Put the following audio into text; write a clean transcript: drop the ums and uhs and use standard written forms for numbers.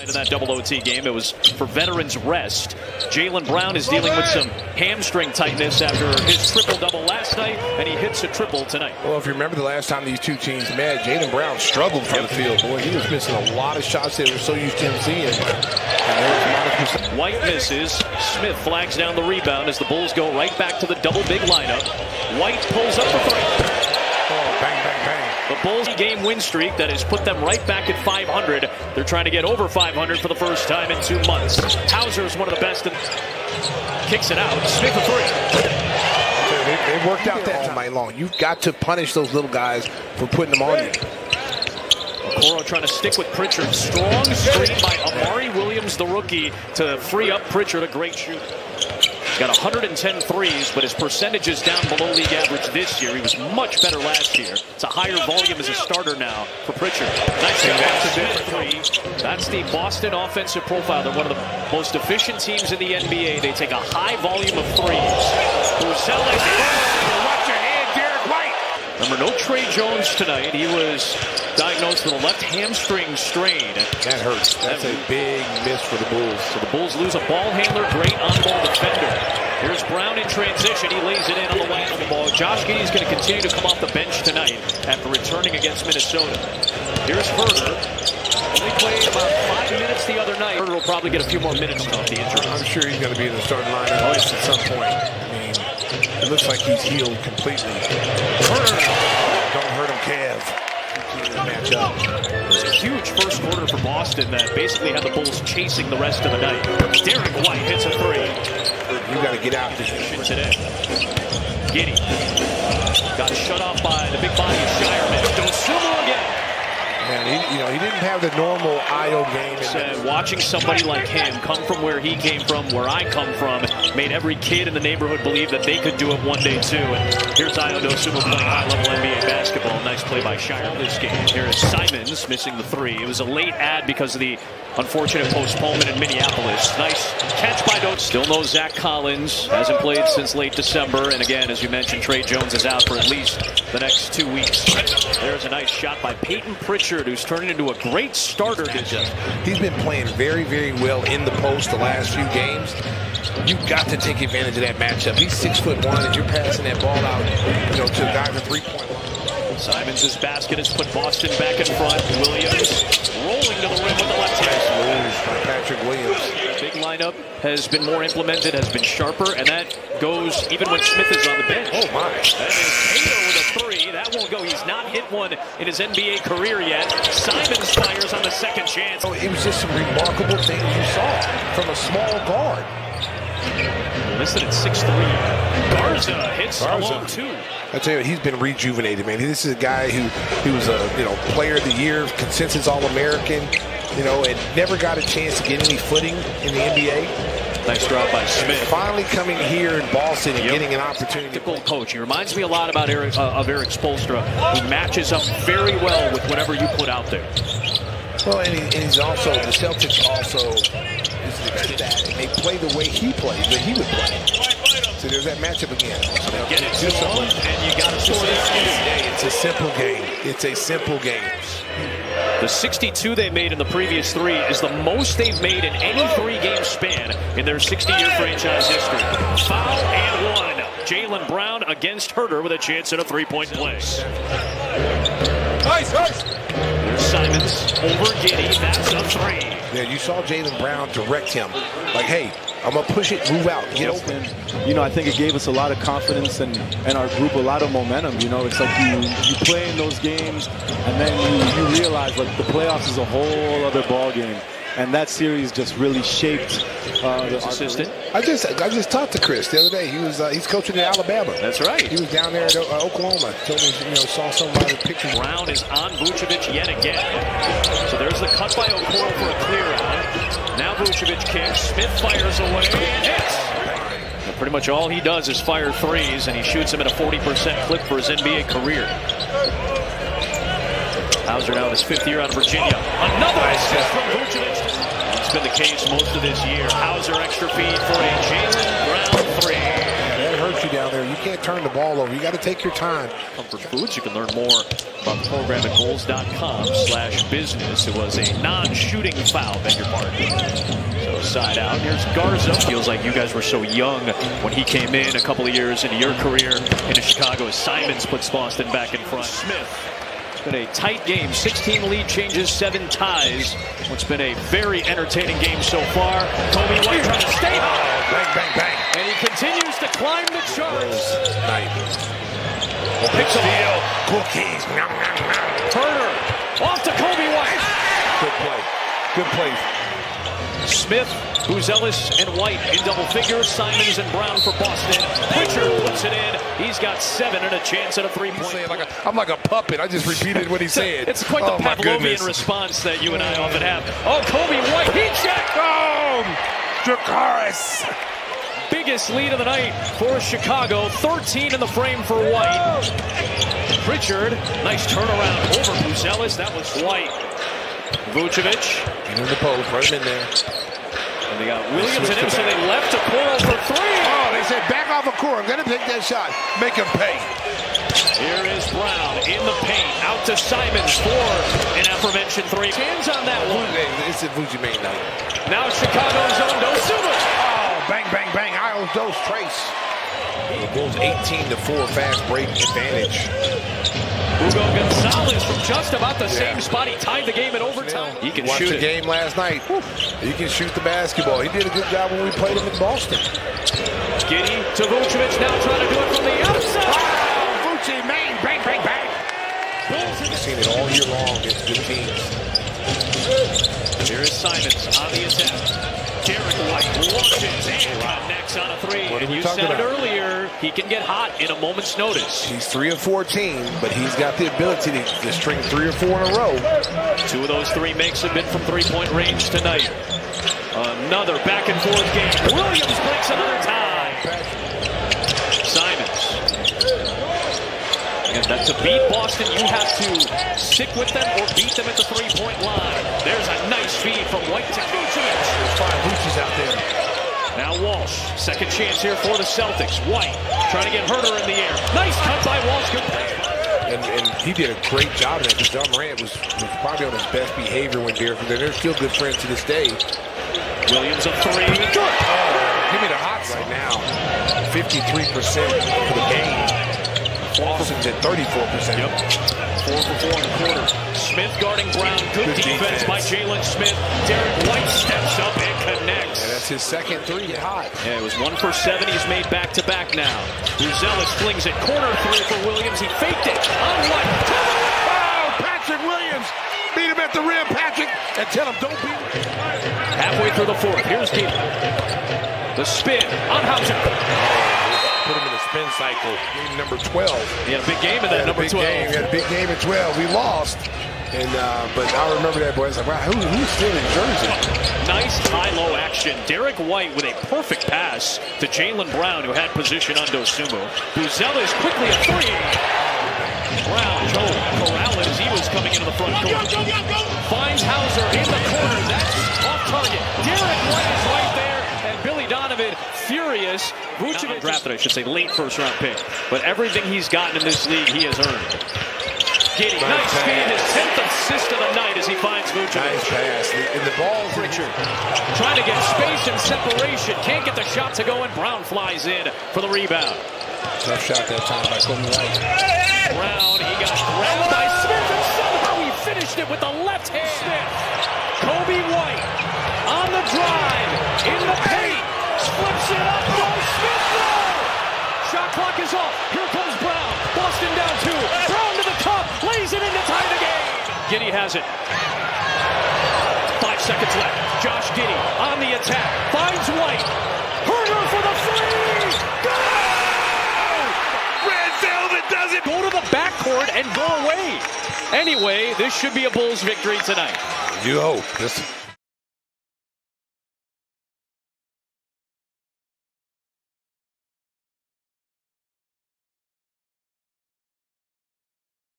In that double OT game, it was for veterans rest. Jaylen Brown is dealing with some hamstring tightness after his triple-double last night, and he hits a triple tonight. Well, if you remember the last time these two teams met, Jaylen Brown struggled from the field. Boy, he was missing a lot of shots that we're so used to him seeing. White misses. Smith flags down the rebound as the Bulls go right back to the double big lineup. White pulls up the three. Oh, bang, bang, bang. The Bulls' game win streak that has put them right back at 500. They're trying to get over 500 for the first time in 2 months. Hauser is one of the best and kicks it out. Smith a three. They worked out that all night long. You've got to punish those little guys for putting them on you. Okoro trying to stick with Pritchard. Strong screen by Amari Williams, the rookie, to free up Pritchard, a great shooter. He's got 110 threes, but his percentage is down below league average this year. He was much better last year. It's a higher volume as a starter now for Pritchard. Nice three. That's the Boston offensive profile. They're one of the most efficient teams in the NBA. They take a high volume of threes. Watch your hand, Derek White. Remember, no Trey Jones tonight. He was diagnosed with a left hamstring strain. That hurts. That's a big miss for the Bulls. So the Bulls lose a ball handler, great on-ball defender. Here's Brown in transition. He lays it in on the way on the ball. Josh Giddey is going to continue to come off the bench tonight after returning against Minnesota. Here's Herder. They played about 5 minutes the other night. Herder will probably get a few more minutes off the injury. I'm sure he's going to be in the starting lineup at some point. I mean, it looks like he's healed completely. Herder. Don't hurt him, Kev. Matchup. It was a huge first quarter for Boston that basically had the Bulls chasing the rest of the night. Derek White hits a three. You got to get out this today. Giddey got shut off by the big body of Shireman. Dosunmu again. Man, he didn't have the normal IO game. Watching somebody like him come from where he came from, where I come from, made every kid in the neighborhood believe that they could do it one day too. And here's Ayo Dosunmu playing high-level NBA basketball. Nice play by Shire this game. Here is Simons missing the three. It was a late ad because of the unfortunate postponement in Minneapolis. Nice catch by Dosunmu. Still no Zach Collins. Hasn't played since late December. And again, as you mentioned, Trey Jones is out for at least the next 2 weeks. There's a nice shot by Peyton Pritchard, who's turning into a great starter this year. He's been playing very, very well in the post the last few games. You've got to take advantage of that matchup. He's 6'1", and you're passing that ball out, to a guy for 3-point line. Simons' basket has put Boston back in front. Williams rolling to the rim with the left hand. Nice move by Patrick Williams. Big lineup has been more implemented, has been sharper, and that goes even when Smith is on the bench. Oh my! That is Tato with a three. That won't go. He's not hit one in his NBA career yet. Simons fires on the second chance. Oh, it was just some remarkable things you saw from a small guard. Listed at 6'3". Garza hits along two. I tell you, he's been rejuvenated, man. This is a guy who was a player of the year, consensus All-American, and never got a chance to get any footing in the NBA. Nice drop by Smith. Finally coming here in Boston and getting an opportunity. Tactical coach. He reminds me a lot about Eric Spoelstra, who matches up very well with whatever you put out there. Well, and he's also, the Celtics also is that, and they play the way he plays, that he would play. So there's that matchup again. Get it to him, and you got to score this. It's a simple game. It's a simple game. The 62 they made in the previous three is the most they've made in any three-game span in their 60-year franchise history. Foul and one. Jaylen Brown against Herder with a chance at a three-point play. Nice. There's Simons over Giddey. That's a three. Yeah, you saw Jaylen Brown direct him. Like, hey, I'm going to push it, move out, get open. I think it gave us a lot of confidence and our group a lot of momentum. It's like you play in those games and then you realize like the playoffs is a whole other ball game. And that series just really shaped the assistant. I just talked to Chris the other day. He's coaching in Alabama. That's right. He was down there at Oklahoma. Told me, saw some of the pictures. Brown is on Vucevic yet again. So there's the cut by Okoro for a clear out. Now Vucevic kicks. Smith fires away and hits. And pretty much all he does is fire threes, and he shoots them at a 40% clip for his NBA career. Hauser now in his 5th year out of Virginia. Another assist from Vucevic. It's been the case most of this year. Hauser extra feed for a Jaylen Brown three. That hurts you down there. You can't turn the ball over. You got to take your time. Comfort Foods. You can learn more About the program at bulls.com/business. It was a non-shooting foul, beg your pardon. So side out. Here's Garza. Feels like you guys were so young when he came in a couple of years into your career into Chicago. Simons puts Boston back in front. Smith. It's been a tight game. 16 lead changes, 7 ties. What's been a very entertaining game so far. Kobe White trying to stay high. Bang, bang, bang. And he continues to climb the charts. Night. Picks up Cookies. Nom, nom, nom. Turner off to Kobe White. Good play. Good play. Smith, Buzelis, and White in double figures. Simons and Brown for Boston. Pritchard puts it in. He's got 7 and a chance at a three-point. I'm like a puppet. I just repeated what he said. It's quite the Pavlovian response that you and I often have. Oh, Kobe White, heat check. Boom! Jakaris. Biggest lead of the night for Chicago. 13 in the frame for White. Pritchard, nice turnaround over Buzelis. That was White. Vucevic. In the post, right in there. And they got Williams and him, so they left to Coral for 3. Oh, they said back off of Coral. I'm going to take that shot. Make him pay. Here is Brown in the paint. Out to Simons for an aforementioned 3. Hands on that one. It's a Vuce main night. Now Chicago's own Dosunmu. Oh, bang, bang, bang. Isles Dose Trace. The Bulls 18-4 fast break advantage. Hugo Gonzalez from just about the same spot. He tied the game in overtime. He can shoot the it. game last night. He can shoot the basketball. He did a good job when we played him in Boston. Giddy to Vucevic, now trying to do it from the outside. Oh, Vuce, man, bang, bang, bang. We've seen it all year long against good teams. Here is Simons on the attack. Derek White launches and connects on a 3. What are we and you talking said it about? earlier, he can get hot in a moment's notice. He's 3 of 14, but he's got the ability to string 3 or 4 in a row. 2 of those 3 makes have been from three-point range tonight. Another back-and-forth game. Williams breaks another tie. Simons. And that to beat Boston, you have to stick with them or beat them at the three-point line. There's a nice feed from White to Vucevic. There's 5 Vuces out there. Now Walsh, second chance here for the Celtics. White trying to get Herter in the air. Nice cut by Walsh. Good play. And he did a great job of that because John Morant was probably on his best behavior when Derek was there. They're still good friends to this day. Williams a 3. Good. Oh, give me the hot right now. 53% for the game. Boston's at 34%. Yep. 4 for 4 in the quarter. Smith guarding Brown. Good defense by Jalen Smith. Derek White steps up and connects. And that's his second 3 hot. Yeah, it was 1 for 7. He's made back-to-back now. Buzelis flings it. Corner 3 for Williams. He faked it. On White. Oh, Patrick Williams. Beat him at the rim, Patrick. And tell him, don't beat him. Halfway through the 4th. Here's Giddy. The spin on Hauser. Put him in a spin cycle. Game number 12. He had a big game in that number 12. He had a big game at 12. We lost. And but I remember that, boy. I was like, wow, who's still in Jersey? Nice high-low action. Derek White with a perfect pass to Jaylen Brown, who had position on Dosunmu. Buzelis quickly a 3. Brown, corralled as he was coming into the front court. Finds Hauser in the corner. That's off target. Derek White is right there. And Billy Donovan furious. Vucevic drafted, I should say, late first-round pick. But everything he's gotten in this league, he has earned. Giddy, nice feed, his 10th assist of the night as he finds Vucevic. Nice pass. And the ball, Pritchard trying to get space and separation. Can't get the shot to go, and Brown flies in for the rebound. Tough shot that time by Kobe White. Brown, he got grabbed by Smith, and somehow he finished it with the left hand. Smith, Kobe White on the drive, in the paint, flips it up, no, Smith, no! Shot clock is off, here comes Brown, Boston down 2, Brown to the cup, lays it in to tie the game. Giddy has it. 5 seconds left, Josh Giddy on the attack, finds White, Herter for the 3, go! Red Velvet does it! Go to the backcourt and go away. Anyway, this should be a Bulls victory tonight. You hope.